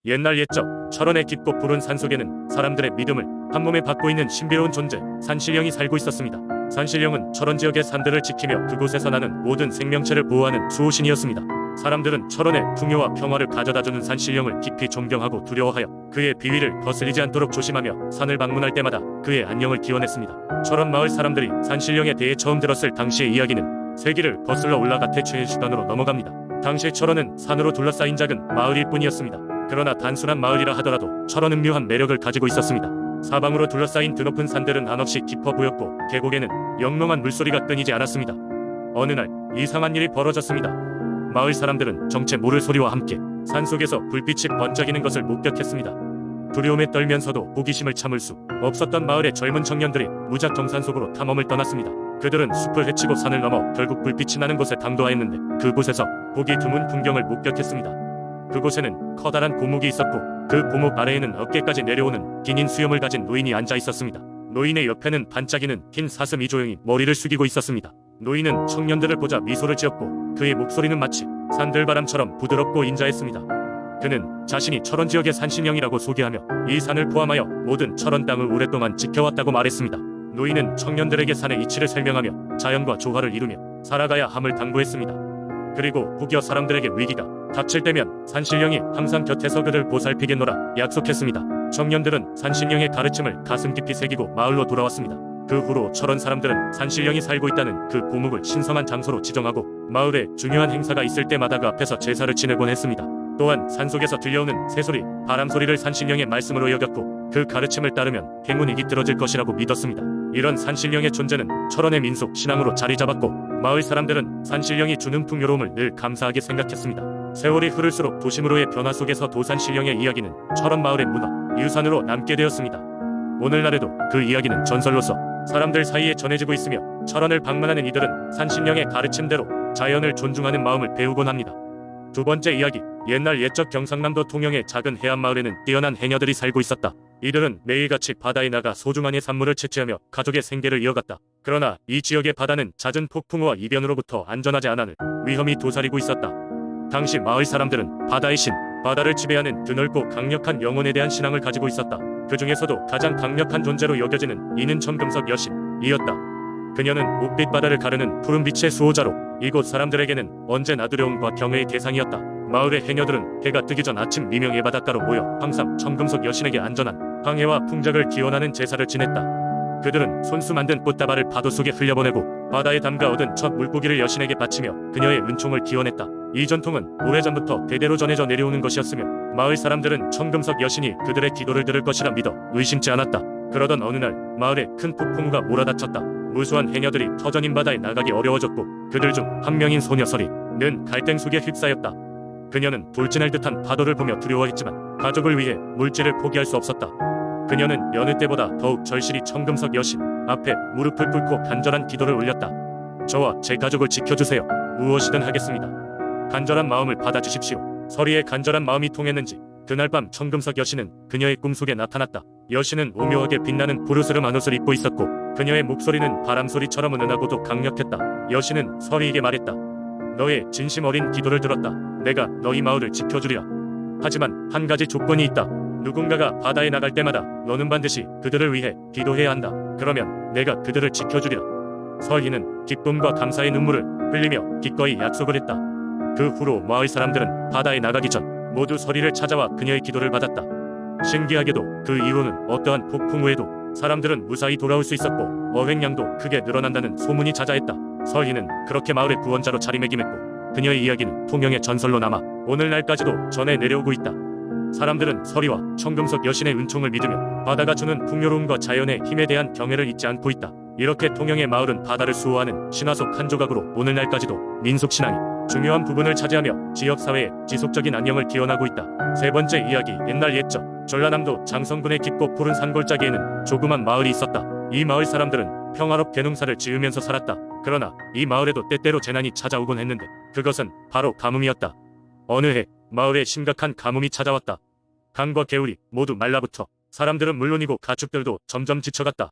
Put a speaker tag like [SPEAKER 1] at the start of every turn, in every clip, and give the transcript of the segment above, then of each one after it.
[SPEAKER 1] 옛날 옛적 철원의 깊고 푸른 산속에는 사람들의 믿음을 한몸에 받고 있는 신비로운 존재 산신령이 살고 있었습니다. 산신령은 철원 지역의 산들을 지키며 그곳에서 나는 모든 생명체를 보호하는 수호신이었습니다. 사람들은 철원의 풍요와 평화를 가져다주는 산신령을 깊이 존경하고 두려워하여 그의 비위를 거슬리지 않도록 조심하며 산을 방문할 때마다 그의 안녕을 기원했습니다. 철원 마을 사람들이 산신령에 대해 처음 들었을 당시의 이야기는 세기를 거슬러 올라가 태초의 시간으로 넘어갑니다. 당시 철원은 산으로 둘러싸인 작은 마을일 뿐이었습니다. 그러나 단순한 마을이라 하더라도 철원은 묘한 매력을 가지고 있었습니다. 사방으로 둘러싸인 드높은 산들은 한없이 깊어 보였고 계곡에는 영롱한 물소리가 끊이지 않았습니다. 어느 날 이상한 일이 벌어졌습니다. 마을 사람들은 정체 모를 소리와 함께 산속에서 불빛이 번쩍이는 것을 목격했습니다. 두려움에 떨면서도 호기심을 참을 수 없었던 마을의 젊은 청년들이 무작정 산속으로 탐험을 떠났습니다. 그들은 숲을 헤치고 산을 넘어 결국 불빛이 나는 곳에 당도하였는데 그곳에서 보기 드문 풍경을 목격했습니다. 그곳에는 커다란 고목이 있었고 그 고목 아래에는 어깨까지 내려오는 긴 흰 수염을 가진 노인이 앉아 있었습니다. 노인의 옆에는 반짝이는 흰 사슴이 조용히 머리를 숙이고 있었습니다. 노인은 청년들을 보자 미소를 지었고 그의 목소리는 마치 산들바람처럼 부드럽고 인자했습니다. 그는 자신이 철원 지역의 산신령이라고 소개하며 이 산을 포함하여 모든 철원 땅을 오랫동안 지켜왔다고 말했습니다. 노인은 청년들에게 산의 이치를 설명하며 자연과 조화를 이루며 살아가야 함을 당부했습니다. 그리고 혹여 사람들에게 위기가 닥칠 때면 산신령이 항상 곁에서 그들 보살피겠노라 약속했습니다. 청년들은 산신령의 가르침을 가슴 깊이 새기고 마을로 돌아왔습니다. 그 후로 철원 사람들은 산신령이 살고 있다는 그 고목을 신성한 장소로 지정하고 마을에 중요한 행사가 있을 때마다 그 앞에서 제사를 지내곤 했습니다. 또한 산속에서 들려오는 새소리, 바람소리를 산신령의 말씀으로 여겼고 그 가르침을 따르면 행운이 깃들어질 것이라고 믿었습니다. 이런 산신령의 존재는 철원의 민속 신앙으로 자리 잡았고 마을 사람들은 산신령이 주는 풍요로움을 늘 감사하게 생각했습니다. 세월이 흐를수록 도심으로의 변화 속에서 도산신령의 이야기는 철원 마을의 문화, 유산으로 남게 되었습니다. 오늘날에도 그 이야기는 전설로서 사람들 사이에 전해지고 있으며 철원을 방문하는 이들은 산신령의 가르침대로 자연을 존중하는 마음을 배우곤 합니다. 두 번째 이야기, 옛날 옛적 경상남도 통영의 작은 해안마을에는 뛰어난 해녀들이 살고 있었다. 이들은 매일같이 바다에 나가 소중한 해산물을 채취하며 가족의 생계를 이어갔다. 그러나 이 지역의 바다는 잦은 폭풍우와 이변으로부터 안전하지 않아는 위험이 도사리고 있었다. 당시 마을 사람들은 바다의 신, 바다를 지배하는 드넓고 강력한 영혼에 대한 신앙을 가지고 있었다. 그 중에서도 가장 강력한 존재로 여겨지는 이는 청금석 여신이었다. 그녀는 옥빛 바다를 가르는 푸른빛의 수호자로 이곳 사람들에게는 언제나 두려움과 경외의 대상이었다. 마을의 해녀들은 해가 뜨기 전 아침 미명의 바닷가로 모여 항상 청금석 여신에게 안전한 항해와 풍작을 기원하는 제사를 지냈다. 그들은 손수 만든 꽃다발을 파도 속에 흘려보내고 바다에 담가 얻은 첫 물고기를 여신에게 바치며 그녀의 은총을 기원했다. 이 전통은 오래전부터 대대로 전해져 내려오는 것이었으며 마을 사람들은 청금석 여신이 그들의 기도를 들을 것이라 믿어 의심치 않았다. 그러던 어느 날 마을에 큰 폭풍우가 몰아닥쳤다. 무수한 해녀들이 터전인 바다에 나가기 어려워졌고 그들 중 한 명인 소녀 설이는 갈등 속에 휩싸였다. 그녀는 돌진할 듯한 파도를 보며 두려워했지만 가족을 위해 물질을 포기할 수 없었다. 그녀는 여느 때보다 더욱 절실히 청금석 여신 앞에 무릎을 꿇고 간절한 기도를 올렸다. 저와 제 가족을 지켜주세요. 무엇이든 하겠습니다. 간절한 마음을 받아주십시오. 설이의 간절한 마음이 통했는지 그날 밤 청금석 여신은 그녀의 꿈속에 나타났다. 여신은 오묘하게 빛나는 푸르스름 한옷을 입고 있었고 그녀의 목소리는 바람소리처럼 은은하고도 강력했다. 여신은 설이에게 말했다. 너의 진심 어린 기도를 들었다. 내가 너희 마을을 지켜주리라. 하지만 한 가지 조건이 있다. 누군가가 바다에 나갈 때마다 너는 반드시 그들을 위해 기도해야 한다. 그러면 내가 그들을 지켜주리라. 설이는 기쁨과 감사의 눈물을 흘리며 기꺼이 약속을 했다. 그 후로 마을 사람들은 바다에 나가기 전 모두 설이를 찾아와 그녀의 기도를 받았다. 신기하게도 그 이후로는 어떠한 폭풍우에도 사람들은 무사히 돌아올 수 있었고 어획량도 크게 늘어난다는 소문이 자자했다. 설이는 그렇게 마을의 구원자로 자리매김했고 그녀의 이야기는 통영의 전설로 남아 오늘날까지도 전해 내려오고 있다. 사람들은 설이와 청금석 여신의 은총을 믿으며 바다가 주는 풍요로움과 자연의 힘에 대한 경애를 잊지 않고 있다. 이렇게 통영의 마을은 바다를 수호하는 신화 속 한 조각으로 오늘날까지도 민속신앙이 중요한 부분을 차지하며 지역사회의 지속적인 안녕을 기원하고 있다. 세 번째 이야기, 옛날 옛적 전라남도 장성군의 깊고 푸른 산골짜기에는 조그만 마을이 있었다. 이 마을 사람들은 평화롭게 농사를 지으면서 살았다. 그러나 이 마을에도 때때로 재난이 찾아오곤 했는데 그것은 바로 가뭄이었다. 어느 해 마을에 심각한 가뭄이 찾아왔다. 강과 개울이 모두 말라붙어 사람들은 물론이고 가축들도 점점 지쳐갔다.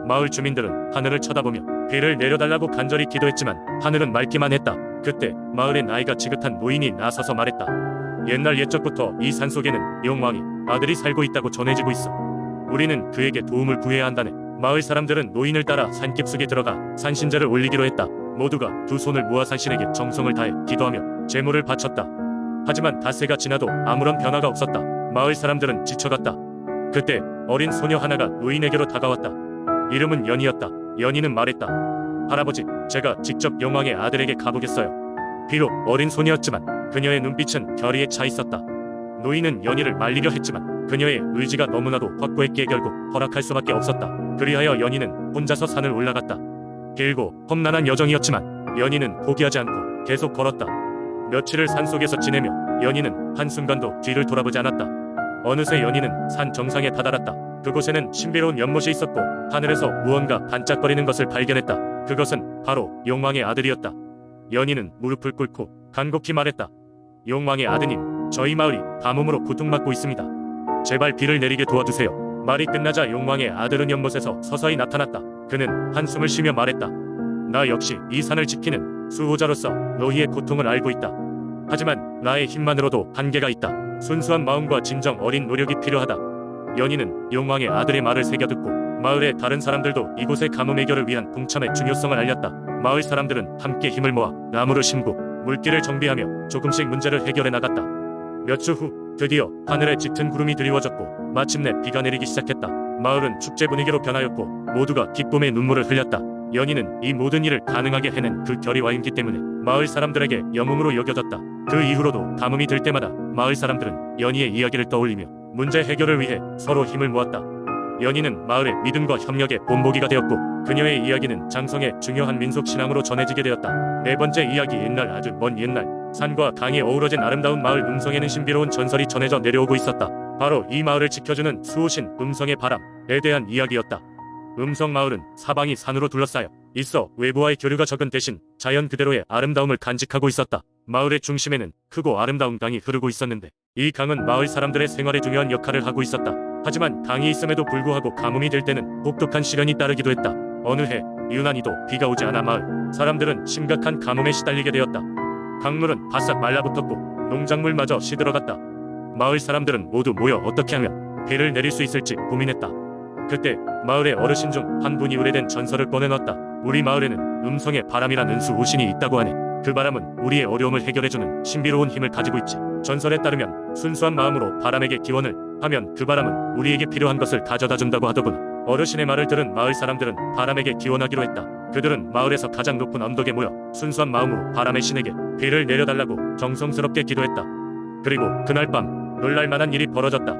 [SPEAKER 1] 마을 주민들은 하늘을 쳐다보며 비를 내려달라고 간절히 기도했지만 하늘은 맑기만 했다. 그때 마을에 나이가 지긋한 노인이 나서서 말했다. 옛날 옛적부터 이 산속에는 용왕이 아들이 살고 있다고 전해지고 있어. 우리는 그에게 도움을 구해야 한다네. 마을 사람들은 노인을 따라 산깊숙이 들어가 산신제를 올리기로 했다. 모두가 두 손을 모아 산신에게 정성을 다해 기도하며 제물을 바쳤다. 하지만 닷새가 지나도 아무런 변화가 없었다. 마을 사람들은 지쳐갔다. 그때 어린 소녀 하나가 노인에게로 다가왔다. 이름은 연희였다. 연희는 말했다. 할아버지, 제가 직접 용왕의 아들에게 가보겠어요. 비록 어린 소녀였지만 그녀의 눈빛은 결의에 차 있었다. 노인은 연희를 말리려 했지만 그녀의 의지가 너무나도 확고했기에 결국 허락할 수밖에 없었다. 그리하여 연희는 혼자서 산을 올라갔다. 길고 험난한 여정이었지만 연희는 포기하지 않고 계속 걸었다. 며칠을 산속에서 지내며 연희는 한순간도 뒤를 돌아보지 않았다. 어느새 연희는 산 정상에 다다랐다. 그곳에는 신비로운 연못이 있었고 하늘에서 무언가 반짝거리는 것을 발견했다. 그것은 바로 용왕의 아들이었다. 연희는 무릎을 꿇고 간곡히 말했다. 용왕의 아드님, 저희 마을이 가뭄으로 고통받고 있습니다. 제발 비를 내리게 도와주세요. 말이 끝나자 용왕의 아들은 연못에서 서서히 나타났다. 그는 한숨을 쉬며 말했다. 나 역시 이 산을 지키는 수호자로서 너희의 고통을 알고 있다. 하지만 나의 힘만으로도 한계가 있다. 순수한 마음과 진정 어린 노력이 필요하다. 연희는 용왕의 아들의 말을 새겨듣고 마을의 다른 사람들도 이곳의 가뭄 해결을 위한 동참의 중요성을 알렸다. 마을 사람들은 함께 힘을 모아 나무를 심고 물길을 정비하며 조금씩 문제를 해결해 나갔다. 몇 주 후 드디어 하늘에 짙은 구름이 드리워졌고 마침내 비가 내리기 시작했다. 마을은 축제 분위기로 변하였고 모두가 기쁨의 눈물을 흘렸다. 연희는 이 모든 일을 가능하게 해낸 그 결의와 힘기 때문에 마을 사람들에게 영웅으로 여겨졌다. 그 이후로도 가뭄이 들 때마다 마을 사람들은 연희의 이야기를 떠올리며 문제 해결을 위해 서로 힘을 모았다. 연희는 마을의 믿음과 협력의 본보기가 되었고 그녀의 이야기는 장성의 중요한 민속 신앙으로 전해지게 되었다. 네 번째 이야기. 옛날, 아주 먼 옛날, 산과 강이 어우러진 아름다운 마을 음성에는 신비로운 전설이 전해져 내려오고 있었다. 바로 이 마을을 지켜주는 수호신 음성의 바람에 대한 이야기였다. 음성 마을은 사방이 산으로 둘러싸여 있어 외부와의 교류가 적은 대신 자연 그대로의 아름다움을 간직하고 있었다. 마을의 중심에는 크고 아름다운 강이 흐르고 있었는데 이 강은 마을 사람들의 생활에 중요한 역할을 하고 있었다. 하지만 강이 있음에도 불구하고 가뭄이 될 때는 독특한 시련이 따르기도 했다. 어느 해 유난히도 비가 오지 않아 마을 사람들은 심각한 가뭄에 시달리게 되었다. 강물은 바싹 말라붙었고 농작물마저 시들어갔다. 마을 사람들은 모두 모여 어떻게 하면 비를 내릴 수 있을지 고민했다. 그때 마을의 어르신 중 한 분이 오래된 전설을 꺼내놨다. 우리 마을에는 음성의 바람이라는 수호신이 있다고 하네. 그 바람은 우리의 어려움을 해결해주는 신비로운 힘을 가지고 있지. 전설에 따르면 순수한 마음으로 바람에게 기원을 하면 그 바람은 우리에게 필요한 것을 가져다준다고 하더구나. 어르신의 말을 들은 마을 사람들은 바람에게 기원하기로 했다. 그들은 마을에서 가장 높은 언덕에 모여 순수한 마음으로 바람의 신에게 비를 내려달라고 정성스럽게 기도했다. 그리고 그날 밤 놀랄만한 일이 벌어졌다.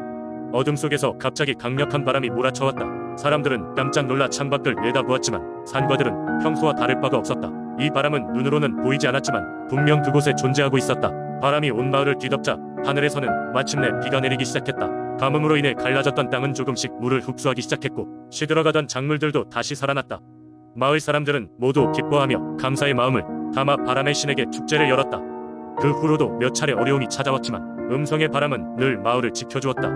[SPEAKER 1] 어둠 속에서 갑자기 강력한 바람이 몰아쳐왔다. 사람들은 깜짝 놀라 창밖을 내다보았지만 산과들은 평소와 다를 바가 없었다. 이 바람은 눈으로는 보이지 않았지만 분명 그곳에 존재하고 있었다. 바람이 온 마을을 뒤덮자 하늘에서는 마침내 비가 내리기 시작했다. 가뭄으로 인해 갈라졌던 땅은 조금씩 물을 흡수하기 시작했고 시들어가던 작물들도 다시 살아났다. 마을 사람들은 모두 기뻐하며 감사의 마음을 담아 바람의 신에게 축제를 열었다. 그 후로도 몇 차례 어려움이 찾아왔지만 음성의 바람은 늘 마을을 지켜주었다.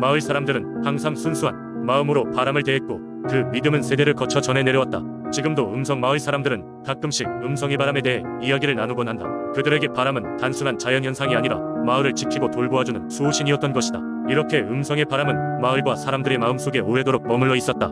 [SPEAKER 1] 마을 사람들은 항상 순수한 마음으로 바람을 대했고 그 믿음은 세대를 거쳐 전해 내려왔다. 지금도 음성 마을 사람들은 가끔씩 음성의 바람에 대해 이야기를 나누곤 한다. 그들에게 바람은 단순한 자연현상이 아니라 마을을 지키고 돌보아주는 수호신이었던 것이다. 이렇게 음성의 바람은 마을과 사람들의 마음속에 오래도록 머물러 있었다.